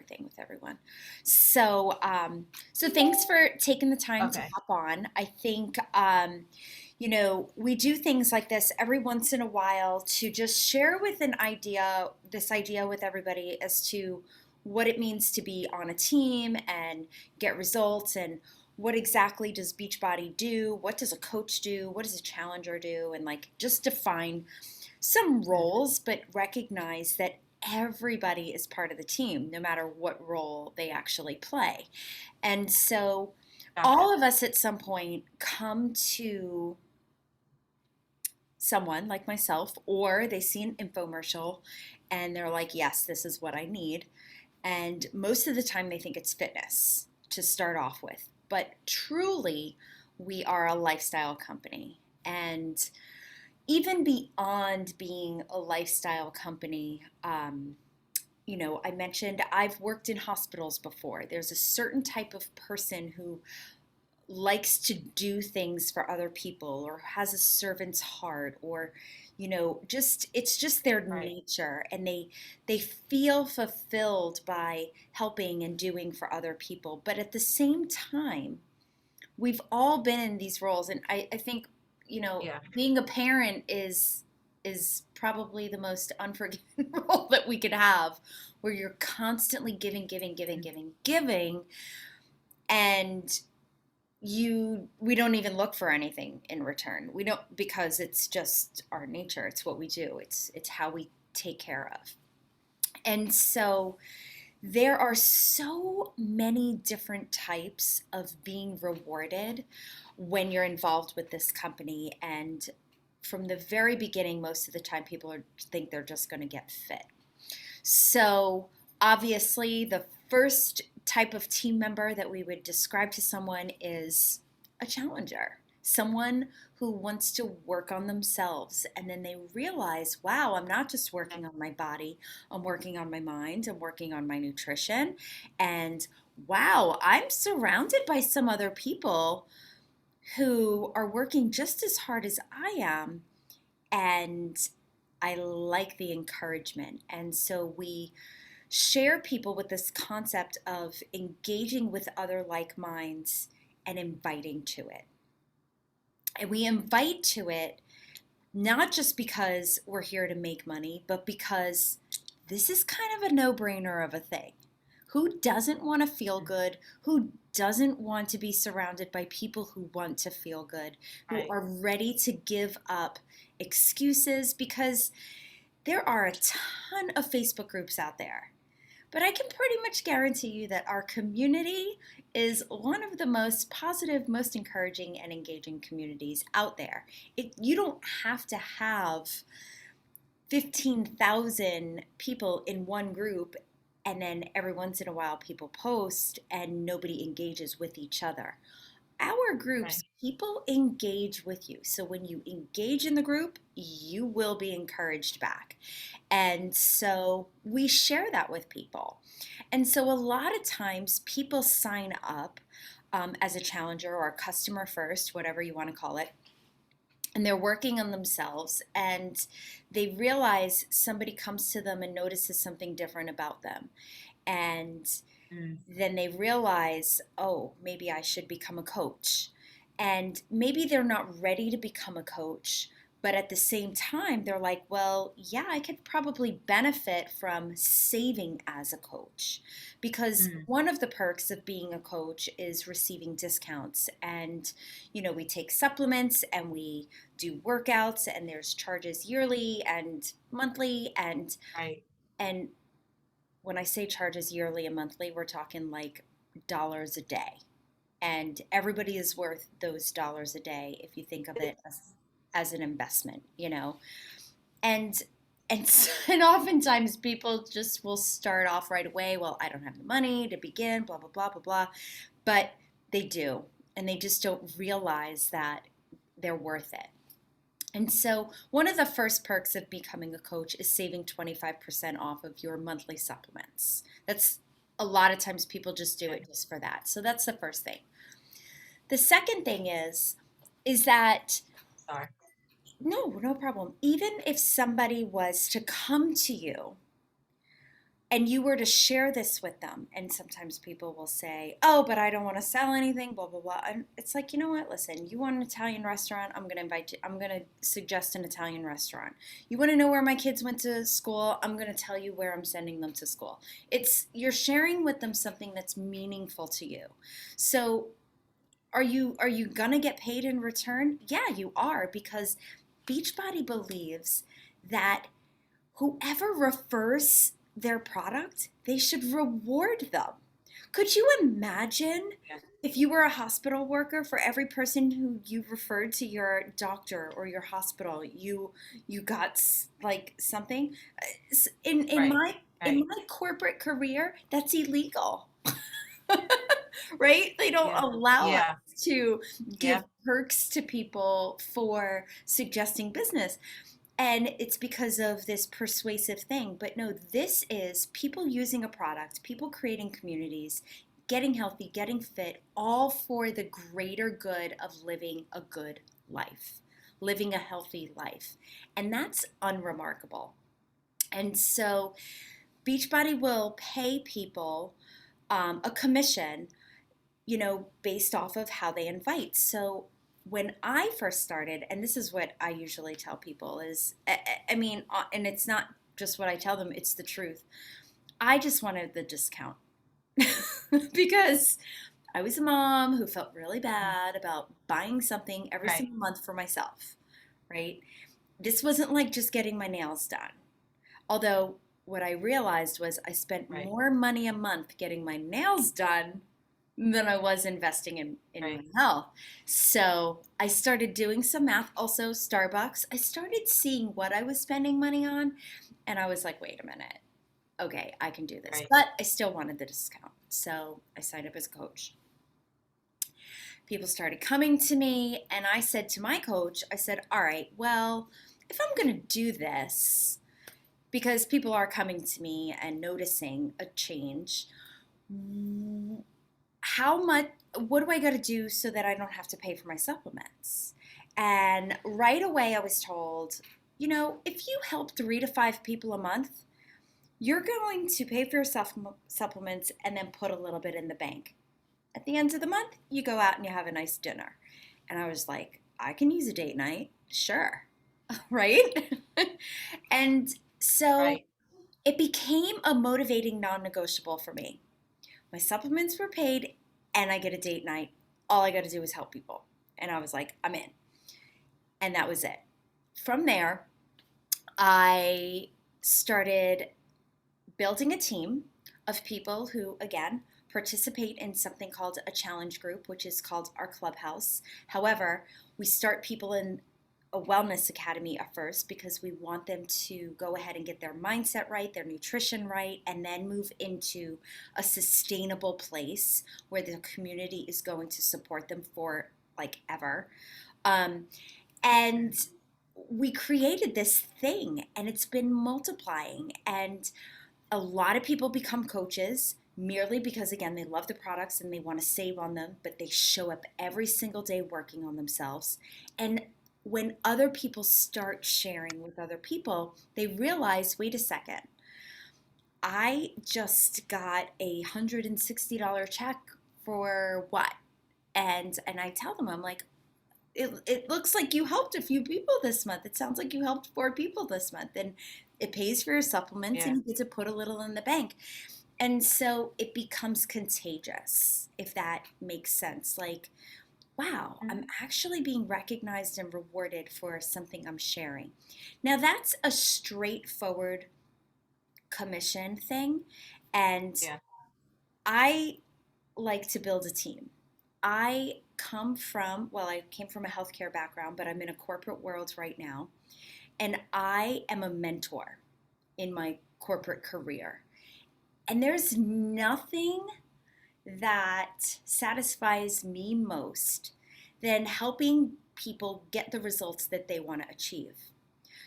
everything with everyone. So thanks for taking the time to Okay. hop on. I think, we do things like this every once in a while to just share with this idea with everybody as to what it means to be on a team and get results and what exactly does Beachbody do? What does a coach do? What does a challenger do? And like just define some Mhm. roles, but recognize that everybody is part of the team, no matter what role they actually play. And so Gotcha. all of us at some point come to someone like myself, or they see an infomercial and they're like, yes, this is what I need. And most of the time, they think it's fitness to start off with. But truly, we are a lifestyle company. And even beyond being a lifestyle company, I mentioned I've worked in hospitals before. There's a certain type of person who likes to do things for other people or has a servant's heart or just it's just their Right. nature, and they feel fulfilled by helping and doing for other people. But at the same time, we've all been in these roles, and I think Yeah. being a parent is probably the most unforgiving role that we could have, where you're constantly giving, giving, giving, Mhm. giving, giving, and we don't even look for anything in return. We don't, because it's just our nature. It's what we do. It's how we take care of. And so there are so many different types of being rewarded when you're involved with this company. And from the very beginning, most of the time people think they're just going to get fit. So, obviously, the first type of team member that we would describe to someone is a challenger, someone who wants to work on themselves. And then they realize, wow, I'm not just working on my body, I'm working on my mind, I'm working on my nutrition. And wow, I'm surrounded by some other people who are working just as hard as I am. And I like the encouragement. And so we share people with this concept of engaging with other like minds and inviting to it. And we invite to it not just because we're here to make money, but because this is kind of a no brainer of a thing. Who doesn't want to feel Mhm. good? Who doesn't want to be surrounded by people who want to feel good, who Right. are ready to give up excuses? Because there are a ton of Facebook groups out there. But I can pretty much guarantee you that our community is one of the most positive, most encouraging, and engaging communities out there. You don't have to have 15,000 people in one group, and then every once in a while people post and nobody engages with each other. Our groups, Right. people engage with you. So when you engage in the group, you will be encouraged back. And so we share that with people. And so a lot of times people sign up as a challenger or a customer first, whatever you want to call it, and they're working on themselves, and they realize somebody comes to them and notices something different about them. And Mm. then they realize, oh, maybe I should become a coach. And maybe they're not ready to become a coach, but at the same time, they're like, well, yeah, I could probably benefit from saving as a coach. Because Mm. one of the perks of being a coach is receiving discounts. And, we take supplements and we do workouts, and there's charges yearly and monthly. Right. And when I say charges yearly and monthly, we're talking like dollars a day. And everybody is worth those dollars a day if you think of it as an investment. And and and oftentimes people just will start off right away, well, I don't have the money to begin, blah blah blah blah blah. But they do, and they just don't realize that they're worth it. And so, one of the first perks of becoming a coach is saving 25% off of your monthly supplements. That's a lot of times people just do Okay. it just for that. So, that's the first thing. The second thing is that Sorry. no, no problem. Even if somebody was to come to you and you were to share this with them, and sometimes people will say, oh, but I don't want to sell anything, blah blah blah, and it's like, you know what, listen, you want an Italian restaurant, I'm going to invite you, I'm going to suggest an Italian restaurant. You want to know where my kids went to school, I'm going to tell you where I'm sending them to school. It's, you're sharing with them something that's meaningful to you. So are you going to get paid in return? Yeah, you are, because Beachbody believes that whoever refers their product, they should reward them. Could you imagine Yeah. if you were a hospital worker, for every person who you referred to your doctor or your hospital, you got like something? In Right. my in Right. my corporate career, that's illegal. Right? They don't Yeah. allow us Yeah. to give Yeah. perks to people for suggesting business. And it's because of this persuasive thing. But no, this is people using a product, people creating communities, getting healthy, getting fit, all for the greater good of living a good life, living a healthy life. And that's unremarkable. And so Beachbody will pay people a commission, based off of how they invite. So when I first started, and this is what I usually tell people is, I mean, and it's not just what I tell them, it's the truth. I just wanted the discount because I was a mom who felt really Mm. bad about buying something every Right. single month for myself, right? This wasn't like just getting my nails done. Although what I realized was I spent Right. more money a month getting my nails done than I was investing in my Right. health. So I started doing some math. Also, Starbucks, I started seeing what I was spending money on, and I was like, wait a minute. Okay, I can do this. Right. But I still wanted the discount. So I signed up as a coach. People started coming to me, and I said to my coach, I said, all right, well, if I'm going to do this, because people are coming to me and noticing a change, how much, what do I got to do so that I don't have to pay for my supplements? And right away I was told, if you help 3 to 5 people a month, you're going to pay for your supplements and then put a little bit in the bank. At the end of the month, you go out and you have a nice dinner. And I was like, I can use a date night, sure. Right? And so Right. it became a motivating non negotiable for me. My supplements were paid and I get a date night. All I got to do is help people. And I was like, I'm in. And that was it. From there, I started building a team of people who, again, participate in something called a challenge group, which is called our clubhouse. However, we start people in a wellness academy at first because we want them to go ahead and get their mindset right, their nutrition right, and then move into a sustainable place where the community is going to support them for like ever. Um, and we created this thing and it's been multiplying. And a lot of people become coaches merely because, again, they love the products and they want to save on them, but they show up every single day working on themselves. And when other people start sharing with other people, they realize, wait a second, I just got $160 check for what? And I tell them, I'm like, it looks like you helped a few people this month. It sounds like you helped 4 people this month. And it pays for your supplements Yeah. and you get to put a little in the bank. And so it becomes contagious, if that makes sense. Like, wow, I'm Mhm. actually being recognized and rewarded for something I'm sharing. Now, that's a straightforward commission thing. And Yeah. I like to build a team. I come from, well, I came from a healthcare background, but I'm in a corporate world right now. And I am a mentor in my corporate career. And there's nothing that satisfies me most than helping people get the results that they want to achieve.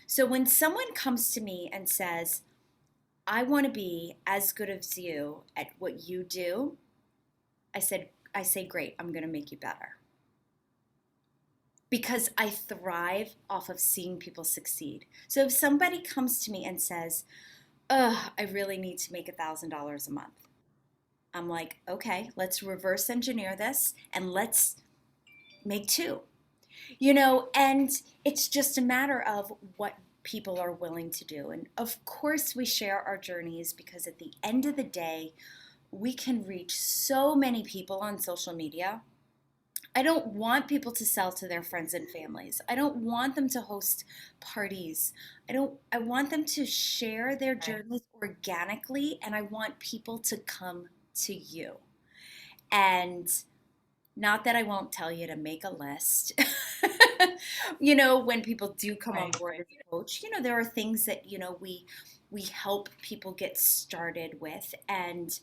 So when someone comes to me and says, I want to be as good as you at what you do, I say, great, I'm going to make you better. Because I thrive off of seeing people succeed. So if somebody comes to me and says, ugh, I really need to make $1,000 a month. I'm like, okay, let's reverse engineer this and let's make two. And it's just a matter of what people are willing to do. And of course, we share our journeys because at the end of the day, we can reach so many people on social media. I don't want people to sell to their friends and families. I don't want them to host parties. I want them to share their Right. journeys organically, and I want people to come to you. And not that I won't tell you to make a list. When people do come on Right. board as a coach, there are things that, we help people get started with. And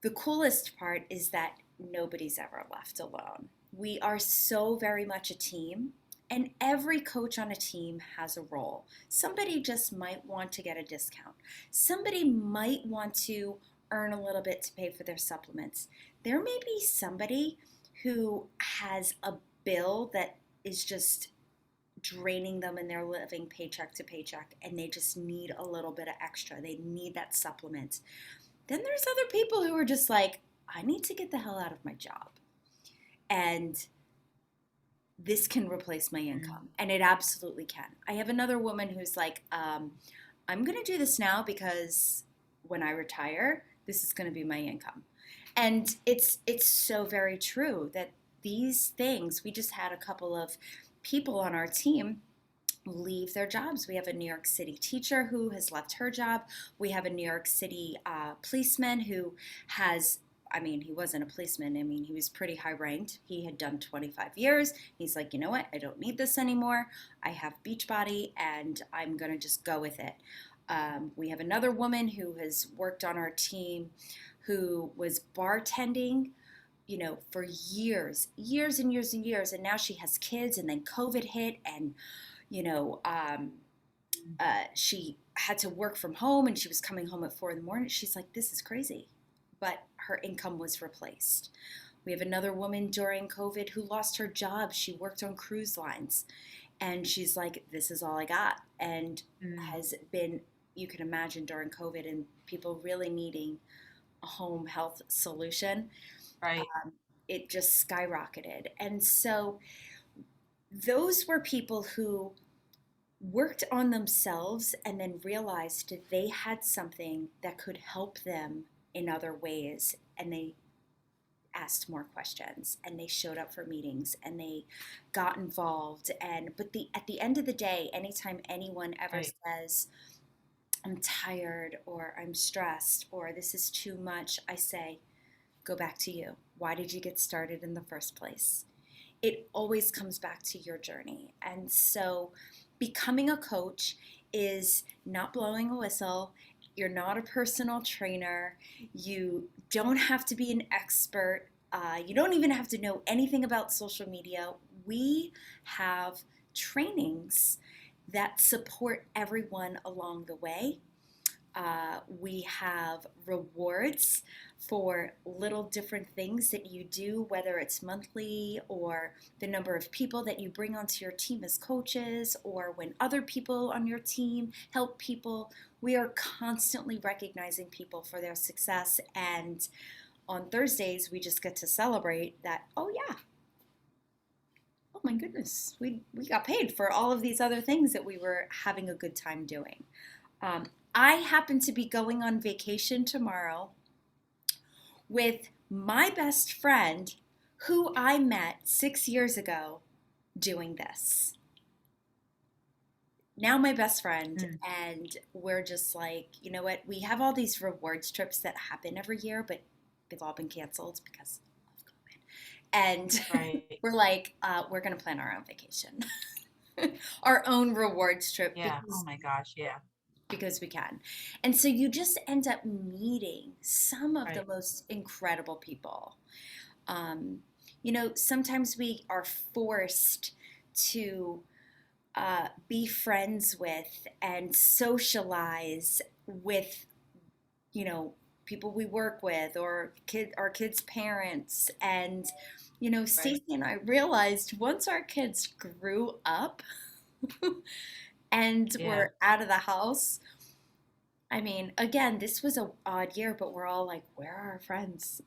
the coolest part is that nobody's ever left alone. We are so very much a team, and every coach on a team has a role. Somebody just might want to get a discount. Somebody might want to earn a little bit to pay for their supplements. There may be somebody who has a bill that is just draining them and they're living paycheck to paycheck and they just need a little bit of extra. They need that supplement. Then there's other people who are just like, I need to get the hell out of my job. And this can replace my Mm. income. And it absolutely can. I have another woman who's like, I'm going to do this now because when I retire, this is going to be my income. And it's so very true that these things, we just had a couple of people on our team leave their jobs. We have a New York City teacher who has left her job. We have a New York City policeman who has, I mean, he wasn't a policeman. I mean, he was pretty high ranked. He had done 25 years. He's like, you know what? I don't need this anymore. I have Beachbody and I'm going to just go with it. We have another woman who has worked on our team who was bartending for years, years and years and years. And now she has kids, and then COVID hit, and you know, um, she had to work from home and she was coming home at 4 in the morning. She's like, this is crazy. But her income was replaced. We have another woman during COVID who lost her job. She worked on cruise lines and she's like, this is all I got. And Mm. has been, you can imagine during COVID and people really needing a home health solution, Right. it just skyrocketed. And so those were people who worked on themselves and then realized that they had something that could help them in other ways, and they asked more questions and they showed up for meetings and they got involved. And but the at the end of the day, anytime anyone ever Right. says I'm tired or I'm stressed or this is too much, I say go back to you. Why did you get started in the first place? It always comes back to your journey. And so becoming a coach is not blowing a whistle. You're not a personal trainer. You don't have to be an expert. You don't even have to know anything about social media. We have trainings that support everyone along the way. We have rewards for little different things that you do, whether it's monthly or the number of people that you bring onto your team as coaches, or when other people on your team help people. We are constantly recognizing people for their success. And on Thursdays, we just get to celebrate that, oh, yeah, oh my goodness, we got paid for all of these other things that we were having a good time doing. Um, I happen to be going on vacation tomorrow with my best friend who I met 6 years ago doing this. Now, my best friend, Mm. and we're just like, you know what? We have all these rewards trips that happen every year, but they've all been canceled because of COVID. And Right. we're like, we're going to plan our own vacation, our own rewards trip Yeah. Oh my gosh. Yeah. because we can. And so you just end up meeting some of the Right. most incredible people. Um, Sometimes we are forced to be friends with and socialize with, people we work with or our kids' parents. And, Right. Stacey and I realized once our kids grew up and Yeah. were out of the house, I mean, again, this was a odd year, but we're all like, where are our friends?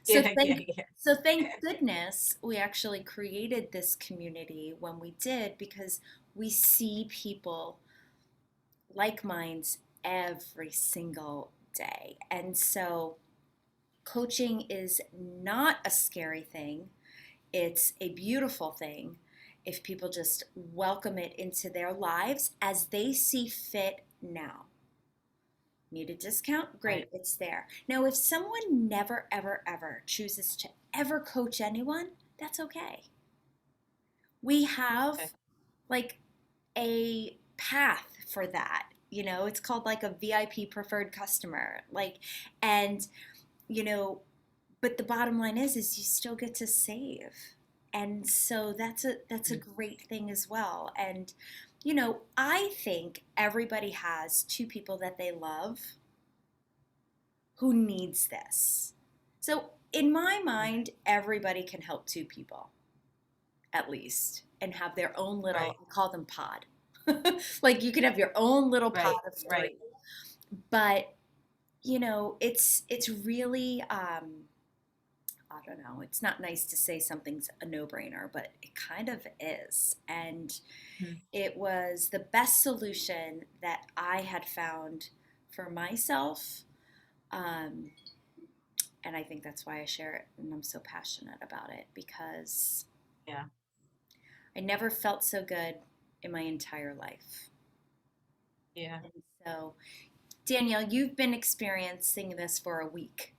So Yeah, yeah, thank yeah. so thank goodness we actually created this community when we did because we see people like minds every single day. And so coaching is not a scary thing. It's a beautiful thing if people just welcome it into their lives as they see fit now. Need a discount? Right. Great, it's there. Now, if someone never, ever, ever chooses to ever coach anyone, that's okay. We Okay. have like a path for that. It's called like a VIP preferred customer. And, you know, but the bottom line is you still get to save. And so that's a Mm. great thing as well. And, I think everybody has two people that they love who needs this. So, in my mind, everybody can help two people at least and have their own little, Right. I call them pod. Like you could have your own little pod Right. of Right. three. But, it's really I don't know, it's not nice to say something's a no-brainer, but it kind of is. And Mm. it was the best solution that I had found for myself. Um, and I think that's why I share it and I'm so passionate about it because Yeah. I never felt so good in my entire life. Yeah. And so, Danielle, you've been experiencing this for a week,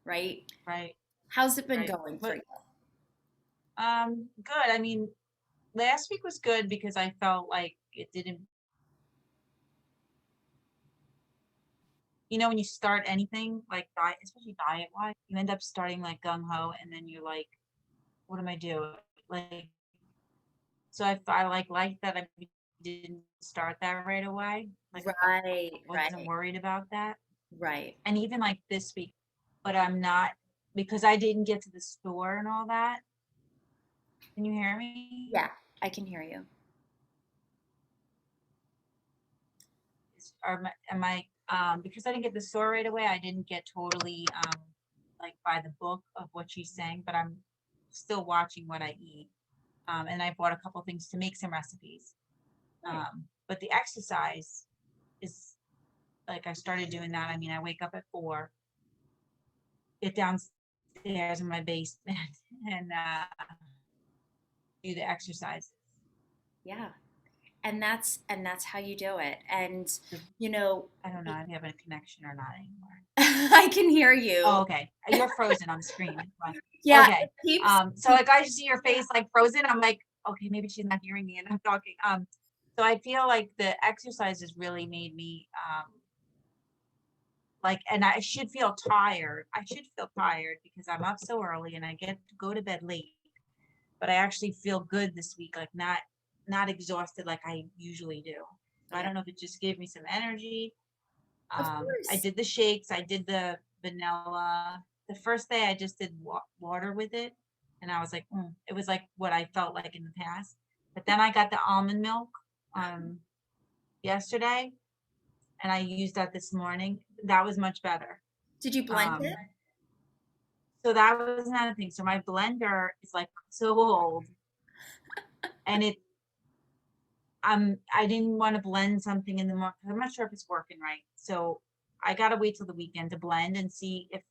right? Right. How's it been Right. going for But you? good. I mean, last week was good because I felt like it didn't, when you start anything like diet, especially diet wise, you end up starting like gung ho and then you're like, what am I doing? Like, so I like that I didn't start that right away. Like I Right, wasn't right, worried about that. right. And even like this week, but I'm not because I didn't get to the store and all that. Can you hear me? Yeah, I can hear you. Am I because I didn't get the store right away, I didn't get totally like by the book of what she's saying, but I'm still watching what I eat. And I bought a couple things to make some recipes. Right. But the exercise is like I started doing that. I mean, I wake up at 4, get downstairs in my basement and do the exercise. Yeah. And that's how you do it. And The- you know, I don't know if you have a connection or not anymore. I can hear Oh, you. okay. You're frozen on screen. It's fine. Yeah, Okay. it keeps So like I see your face like frozen. I'm like, okay, maybe she's not hearing me and I'm talking. So I feel like the exercises really made me like, and I should feel tired. I should feel tired because I'm up so early and I get to go to bed late. But I actually feel good this week, like not exhausted like I usually do. So I Yeah, don't know if it just gave me some energy. of I course. did the shakes. I did the vanilla. The first day I just did water with it, and I was like, it was like what I felt like in the past. But then I got the almond milk um, yesterday, and I used that this morning. That was much better. Did you blend Um, it? so that was another thing. So my blender is like so old, and I didn't want to blend something in the morning. I'm not sure if it's working right. So I gotta wait till the weekend to blend and see if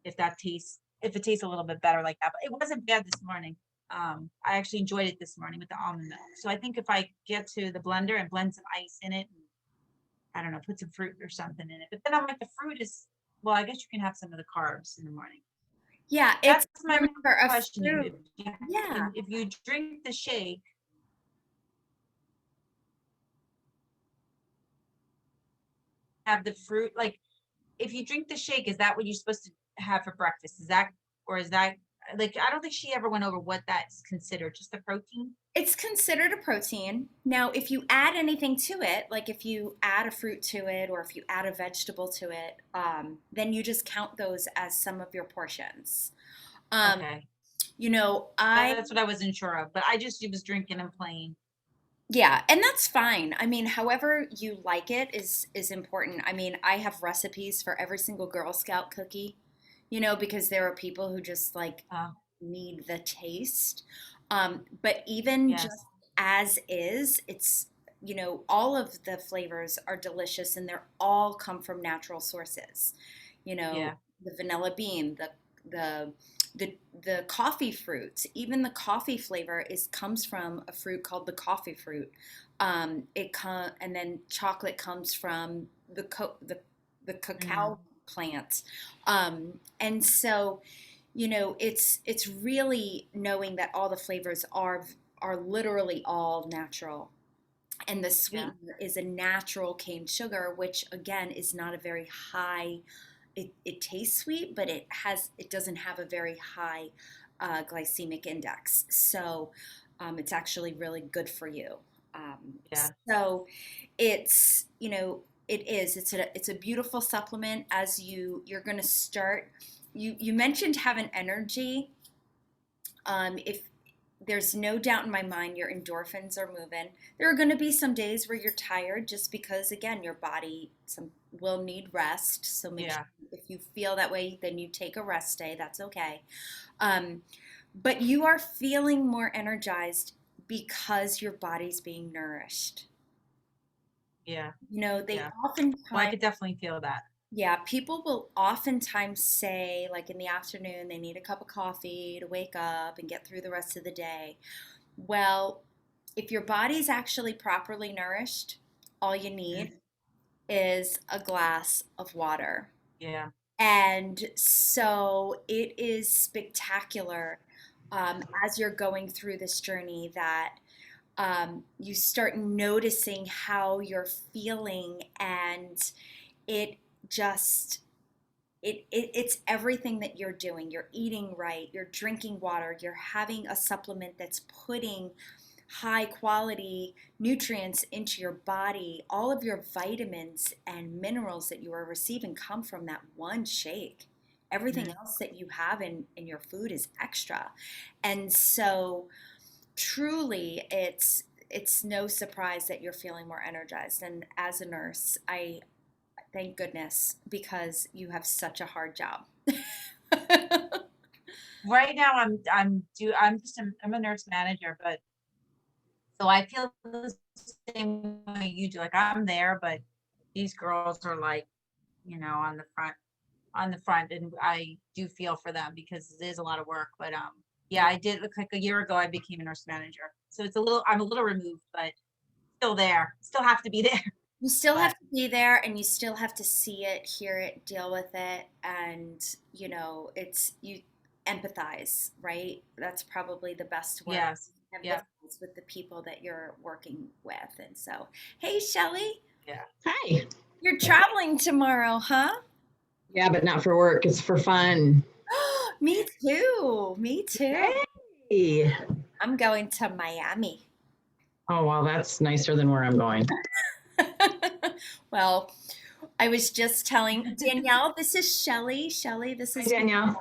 it tastes a little bit better like that. But it wasn't bad this morning. I actually enjoyed it this morning with the almond milk. So I think if I get to the blender and blend some ice in it, and, I don't know, put some fruit or something in it. But then I'm like, the fruit is well, I guess you can have some of the carbs in the morning. Yeah, That's it's my remember a question. fruit. Yeah. If you drink the shake, have the fruit like if you drink the shake, is that what you're supposed to have for breakfast? Is that like I don't think she ever went over what that's considered, just the protein? It's considered a protein. Now, if you add anything to it, like if you add a fruit to it or if you add a vegetable to it, then you just count those as some of your portions. Um, Okay. I That's what I wasn't sure of, but I just was drinking them plain. Yeah, and that's fine. I mean, however you like it is important. I mean, I have recipes for every single Girl Scout cookie, because there are people who just like Oh, need the taste. But even yes. just as is, all of the flavors are delicious and they're all come from natural sources. You know, Yeah. the vanilla bean, the the coffee fruits, even the coffee flavor comes from a fruit called the coffee fruit. And then chocolate comes from the Mm, cacao plant. And so it's really knowing that all the flavors are literally all natural, and the yeah. sweetener is a natural cane sugar, which again is not a very high. It tastes sweet, but it doesn't have a very high glycemic index, so it's actually really good for you. Yeah. So it's a beautiful supplement. As you're going to start, you mentioned having energy. If there's no doubt in my mind your endorphins are moving. There are going to be some days where you're tired just because again your body some will need rest. So make sure Yeah. if you feel that way, then you take a rest day. That's okay. Um, but you are feeling more energized because your body's being nourished. Yeah. They Yeah. Well, I oftentimes, could definitely feel that. yeah, people will oftentimes say, like in the afternoon, they need a cup of coffee to wake up and get through the rest of the day. Well, if your body's actually properly nourished, all you Mm, need is a glass of water. yeah. And so it is spectacular, as you're going through this journey, that you start noticing how you're feeling, and it just it's everything that you're doing. You're eating right, you're drinking water, you're having a supplement that's putting high quality nutrients into your body. All of your vitamins and minerals that you are receiving come from that one shake. Everything Mm, else that you have in your food is extra. And so truly it's no surprise that you're feeling more energized. And as a nurse, I thank goodness, because you have such a hard job. right now I'm a nurse manager, but so I feel the same way you do. Like I'm there, but these girls are like, on the front, and I do feel for them because it is a lot of work. But yeah, Yeah. I did look like a year ago I became a nurse manager. So I'm a little removed, but still there. Still have to be there. You still have But to be there and you still have to see it, hear it, deal with it, and it's you empathize, right? That's probably the best word. yes. Yeah. Empathize with the people that you're working with. And so, hey, Shelly, Yeah. Hi. you're traveling tomorrow, huh? Yeah, but not for work. It's for fun. Me too. Me too. Hey. I'm going to Miami. Oh, well, that's nicer than where I'm going. Well, I was just telling Danielle, this is Shelly. Shelly, this Hi, is Danielle.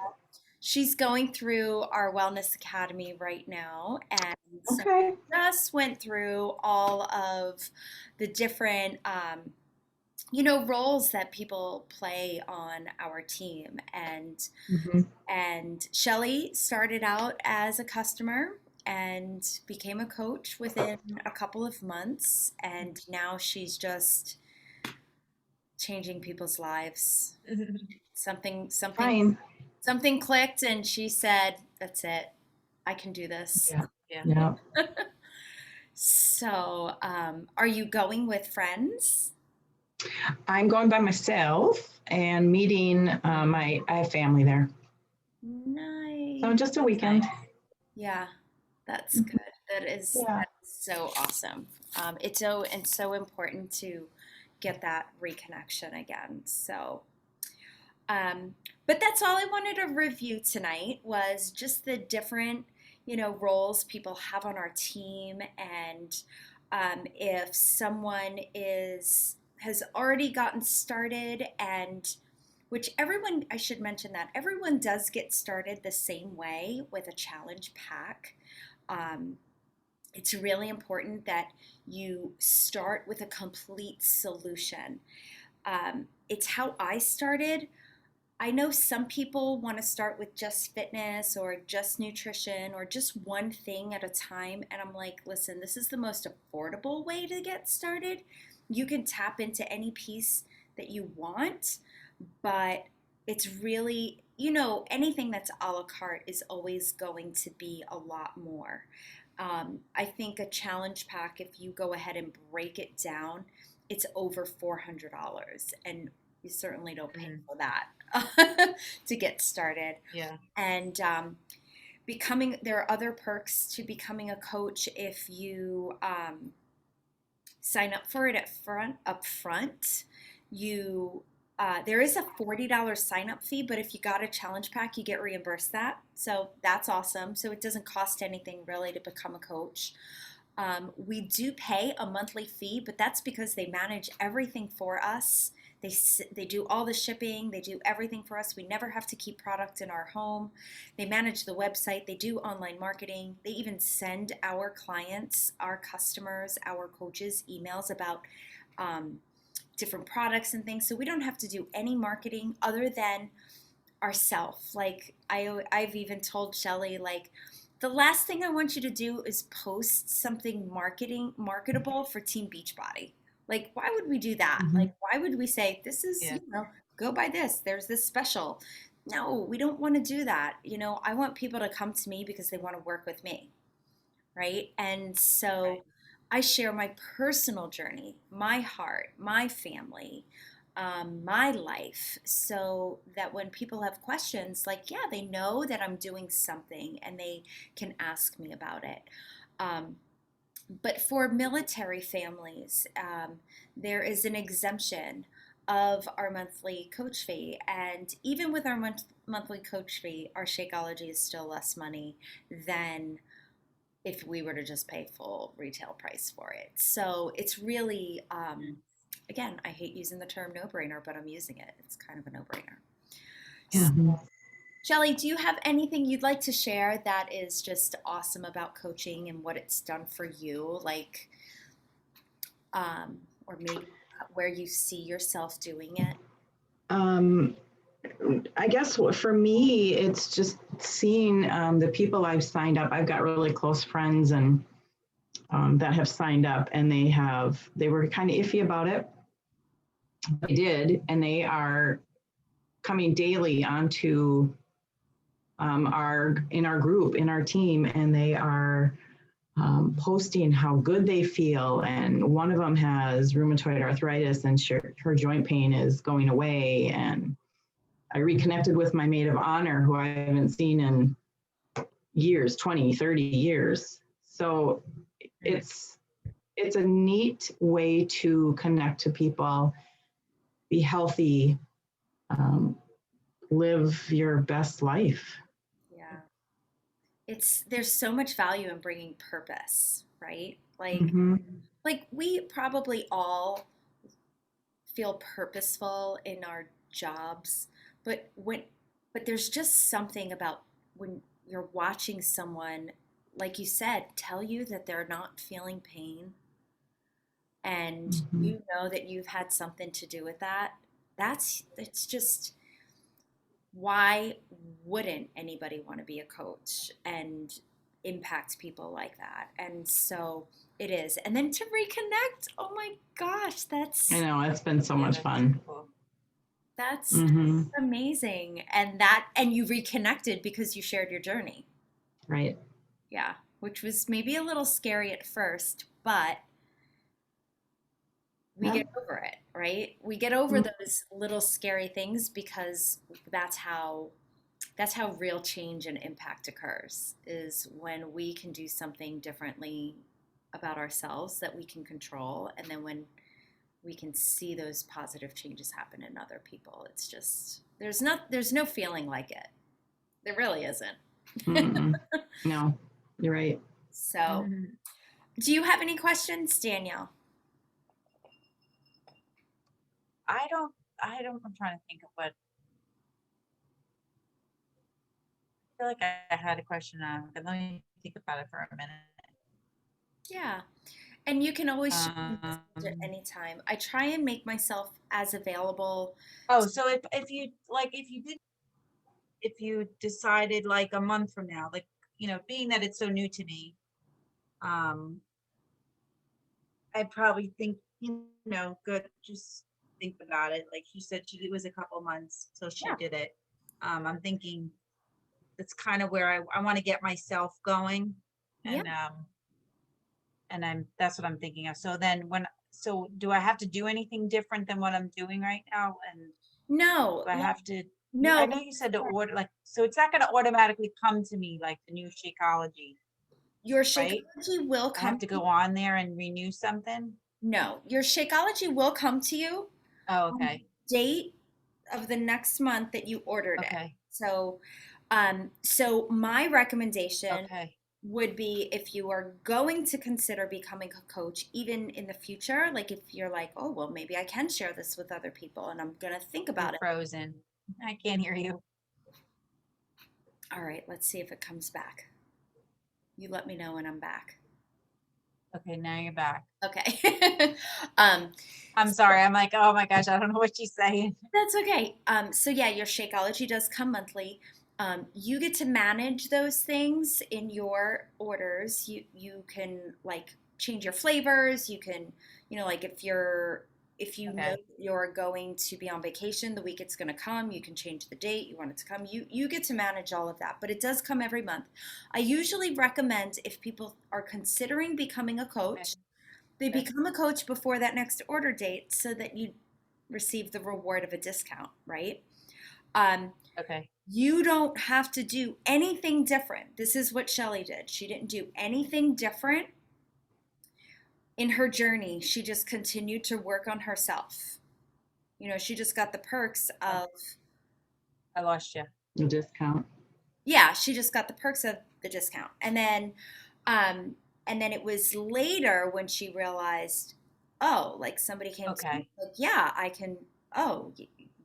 she's going through our Wellness Academy right now. And so Okay. just went through all of the different roles that people play on our team. Hmm. And Shelly started out as a customer and became a coach within a couple of months, and now she's just changing people's lives. Something something Fine. something clicked and she said, "That's it. I can do this." Yeah. Yeah. Yeah. So, are you going with friends? I'm going by myself and meeting I have family there. So Nice. just a That's weekend. nice. Yeah, that's Mhm. good. Yeah. That's so awesome. It's so important to get that reconnection again. So, Um, but that's all I wanted to review tonight was just the different, roles people have on our team, and if someone has already gotten started, and which everyone, I should mention that everyone does get started the same way with a challenge pack. Um, it's really important that you start with a complete solution. It's how I started. I know some people want to start with just fitness or just nutrition or just one thing at a time. And I'm like, listen, this is the most affordable way to get started. You can tap into any piece that you want, but it's really, anything that's a la carte is always going to be a lot more. I think a challenge pack, if you go ahead and break it down, it's over $400, and you certainly don't pay Mhm. for that to get started. Yeah. And there are other perks to becoming a coach if you sign up for it up front. You There is a $40 sign up fee, but if you got a challenge pack, you get reimbursed that. So that's awesome. So it doesn't cost anything really to become a coach. We do pay a monthly fee, but that's because they manage everything for us. They do all the shipping, they do everything for us. We never have to keep product in our home. They manage the website, they do online marketing. They even send our clients, our customers, our coaches emails about different products and things. So we don't have to do any marketing other than ourself. Like I've even told Shelly, like, the last thing I want you to do is post something marketable for Team Beachbody. Like, why would we do that? Mhm. Like, why would we say this is, Yeah. go buy this, there's this special? No, we don't want to do that. I want people to come to me because they want to work with me, right? And Right. so I share my personal journey, my heart, my family, my life, so that when people have questions, like, yeah, they know that I'm doing something and they can ask me about it. Um, but for military families, there is an exemption of our monthly coach fee. And even with our monthly coach fee, our Shakeology is still less money than if we were to just pay full retail price for it. So it's really, Mhm. again, I hate using the term no brainer, but I'm using it. It's kind of a no brainer. Yeah. Mhm. Shelly, do you have anything you'd like to share that is just awesome about coaching and what it's done for you? Like, or maybe where you see yourself doing it? Um, I guess for me, it's just seeing the people I've signed up. I've got really close friends and that have signed up, and they were kind of iffy about it. They did, and they are coming daily onto our group, in our team, and they are posting how good they feel. And one of them has rheumatoid arthritis, and her joint pain is going away. And I reconnected with my maid of honor, who I haven't seen in years, 20, 30 years. So it's it's a neat way to connect to people, be healthy, um, live your best life. Yeah. There's so much value in bringing purpose, right? Mm-hmm. Like we probably all feel purposeful in our jobs, but there's just something about when you're watching someone, like you said, tell you that they're not feeling pain, and Mm-hmm. you know that you've had something to do with that. It's just, why wouldn't anybody want to be a coach and impact people like that? And so it is. And then to reconnect, oh my gosh, I know, it's been so Yeah, much that's so fun. cool. that's Mm-hmm. amazing. And you reconnected because you shared your journey. Right. Yeah, which was maybe a little scary at first, but we Yep. get over it, right? We get over those little scary things because that's how that's how real change and impact occurs, is when we can do something differently about ourselves that we can control, and then when we can see those positive changes happen in other people. It's just, there's no feeling like it. There really isn't. Mm-mm. No, you're right. So Mhm. do you have any questions, Danielle? I'm trying to think of what, I feel like I had a question, but let me think about it for a minute. Yeah. And you can always shoot me a message at Um, any time. I try and make myself as available. oh, so if you like, if you decided like a month from now, like, being that it's so new to me, um, I'd probably think, good, just think about it. Like you said, it was a couple months till she Yeah. did it. I'm thinking that's kind of where I want to get myself going. Yeah. And that's what I'm thinking of. So do I have to do anything different than what I'm doing right now? And No, do I no, have to, I no. know you said to order, like, so it's not going to automatically come to me like the new Shakeology, Your right? Shakeology will I have come. to go on there and renew something. No, your Shakeology will come to you Oh, on the okay. date of the next month that you ordered it. Okay. So, so my recommendation Okay. would be if you are going to consider becoming a coach, even in the future, like if you're like, oh, well, maybe I can share this with other people and I'm going to think You're about it. frozen. I can't hear you. All right, let's see if it comes back. You let me know when I'm back. Okay, now you're back. Okay. um, I'm sorry. I'm like, oh my gosh, I don't know what she's saying. That's okay. So yeah, your Shakeology does come monthly. You get to manage those things in your orders. You can like change your flavors. You can, like if you know Okay. you're going to be on vacation the week it's going to come, you can change the date you want it to come. You get to manage all of that, but it does come every month. I usually recommend if people are considering becoming a Okay. coach, they Okay. become a coach before that next order date so that you receive the reward of a discount, right? Um, Okay. you don't have to do anything different. This is what Shelly did. She didn't do anything different in her journey. She just continued to work on herself. She just got the perks Oh, of, I lost you. A discount. yeah, she just got the perks of the discount. Um, and then it was later when she realized, oh, like somebody came to me, Okay. like, yeah, I can, oh,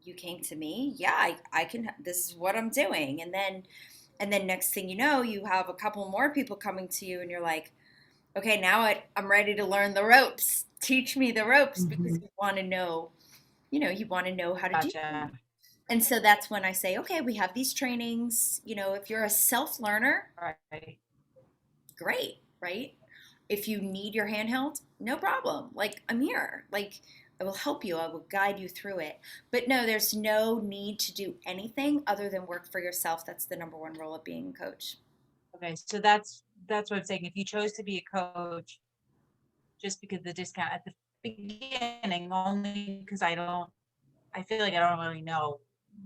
you came to me. Yeah, I can, this is what I'm doing. And then next thing you know, you have a couple more people coming to you and you're like, okay, now I'm ready to learn the ropes. Teach me the ropes because Mhm. you want to know how to do things. Gotcha. And so that's when I say, okay, we have these trainings. If you're a self learner, Right. great, right? If you need your handheld, no problem. Like, I'm here. Like, I will help you. I will guide you through it. But no, there's no need to do anything other than work for yourself. That's the number one rule of being a coach. Okay. So that's what I'm saying. If you chose to be a coach just because the discount at the beginning, only because I feel like I don't really know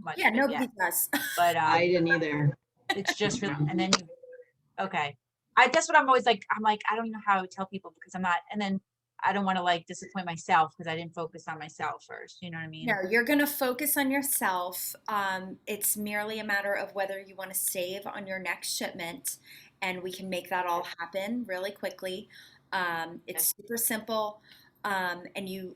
much Yeah, of it nobody yet. does. But I didn't either. it's just for, Yeah. and then okay. That's what I'm always like. I'm like, I don't even know how to tell people because I'm not, and then I don't want to like disappoint myself because I didn't focus on myself first. You know what I No, mean? you're going to focus on yourself. It's merely a matter of whether you want to save on your next shipment, and we can make that all happen really quickly. Okay. It's super simple. And you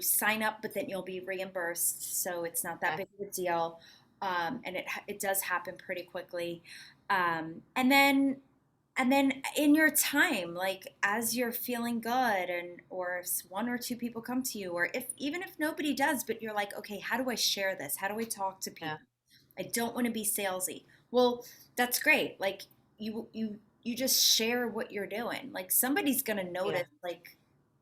sign up, but then you'll be reimbursed. So it's not that Okay. big of a deal. And it does happen pretty quickly. And then in your time, like as you're feeling good, and or if one or two people come to you, or if even if nobody does, but you're like, okay, how do I share this? How do I talk to Yeah. people? I don't want to be salesy. Well, that's great. Like you just share what you're doing. Like somebody's gonna Yeah. notice. Like,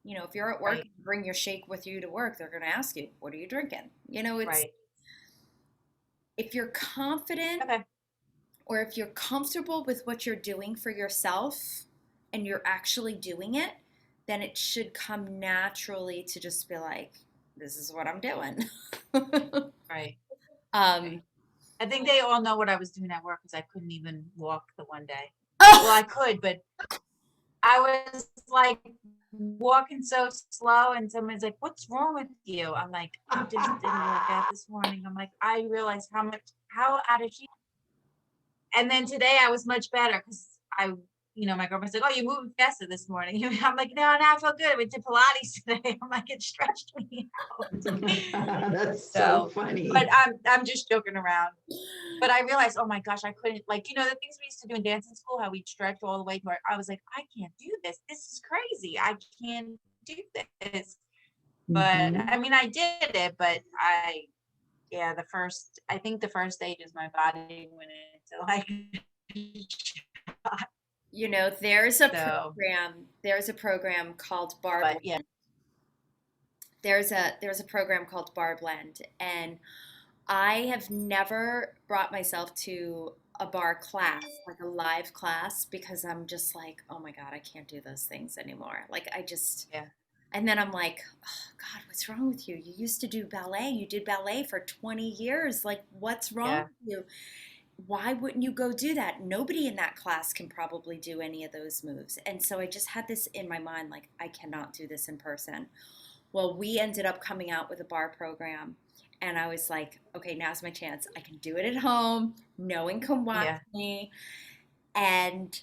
if you're at work, Right. you bring your shake with you to work. They're gonna ask you, what are you drinking? It's Right. if you're confident Okay. or if you're comfortable with what you're doing for yourself and you're actually doing it, then it should come naturally to just be like, this is what I'm doing. Right. um, Okay. I think they all know what I was doing at work because I couldn't even walk the one day. Well, oh, I could, but I was like walking so slow, and someone's like, "What's wrong with you?" I'm like, "I just didn't work out this morning." I'm like, I realized how out of shape. And then today I was much better because I, my girlfriend's like, oh, you're moving faster this morning. I'm like, no, I feel good. We did Pilates today. I'm like, it stretched me out. That's So, so funny. But I'm just joking around. But I realized, oh my gosh, I couldn't, like, the things we used to do in dancing school, how we'd stretch all the way to I was like, I can't do this. This is crazy. I can't do this. But Mhm. I mean, I did it, but I think the first stage is my body went into like, There's a So- program called Bar but yeah, there's a program called Bar Blend, and I have never brought myself to a bar class, like a live class, because I'm just like, oh my God, I can't do those things anymore. Like I just, Yeah. And then I'm like, oh God, what's wrong with you? You used to do ballet. You did ballet for 20 years. Like, what's wrong Yeah. with you? Why wouldn't you go do that? Nobody in that class can probably do any of those moves. And so I just had this in my mind, like, I cannot do this in person. Well, we ended up coming out with a bar program. And I was like, okay, now's my chance. I can do it at home. No one can watch Yeah. me. And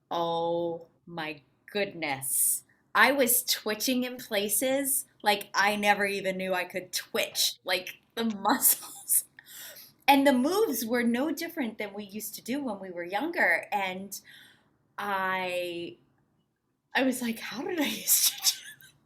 oh my goodness. I was twitching in places like I never even knew I could twitch, like the muscles. And the moves were no different than we used to do when we were younger. And I I was like, how did I used to do?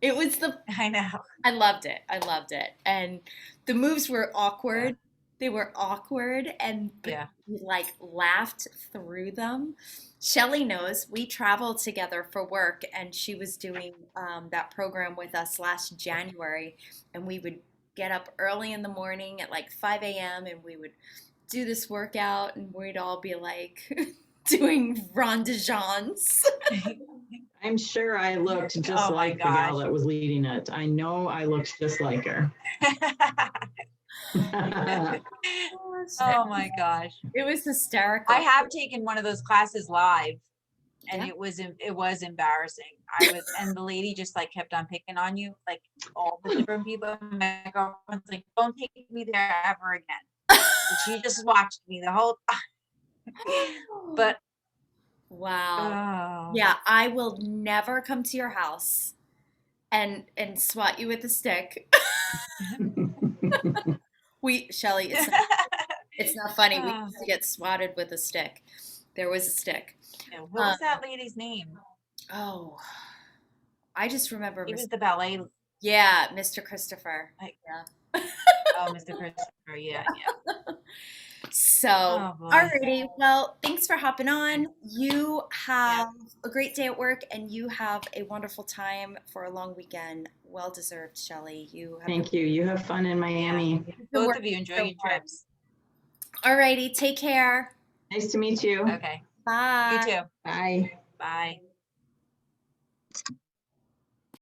It was I know. I loved it. I loved it. And the moves were awkward. They were awkward, but Yeah. we like laughed through them. Shelly knows we traveled together for work, and she was doing that program with us last January. And we would get up early in the morning at like 5 a.m. and we would do this workout, and we'd all be like doing ronde-jans. I'm sure I looked just Oh my like the gal gosh. that was leading it. I know I looked just like her. Oh my gosh. It was hysterical. I have taken one of those classes live, and Yeah. it was embarrassing. And the lady just like kept on picking on you, like all the different people. My girlfriend's like, don't take me there ever again. And she just watched me the whole time. But Wow. oh, Yeah, I will never come to your house and swat you with a stick. Shelly, it's not funny. We used to get swatted with a stick. There was a stick. yeah, what was that lady's name? Oh, I just remember. He was the ballet. Yeah, Mr. Christopher. Yeah. Oh, Mr. Christopher. Yeah, yeah. So, Oh, boy. alrighty. Well, thanks for hopping on. You have a great day at work, and you have a wonderful time for a long weekend. Well deserved, Shelly. You have Thank you. You have fun in Miami. Both of you enjoy your trips. Alrighty, take care. Nice to meet you. Okay. Bye. You too. Bye. Bye.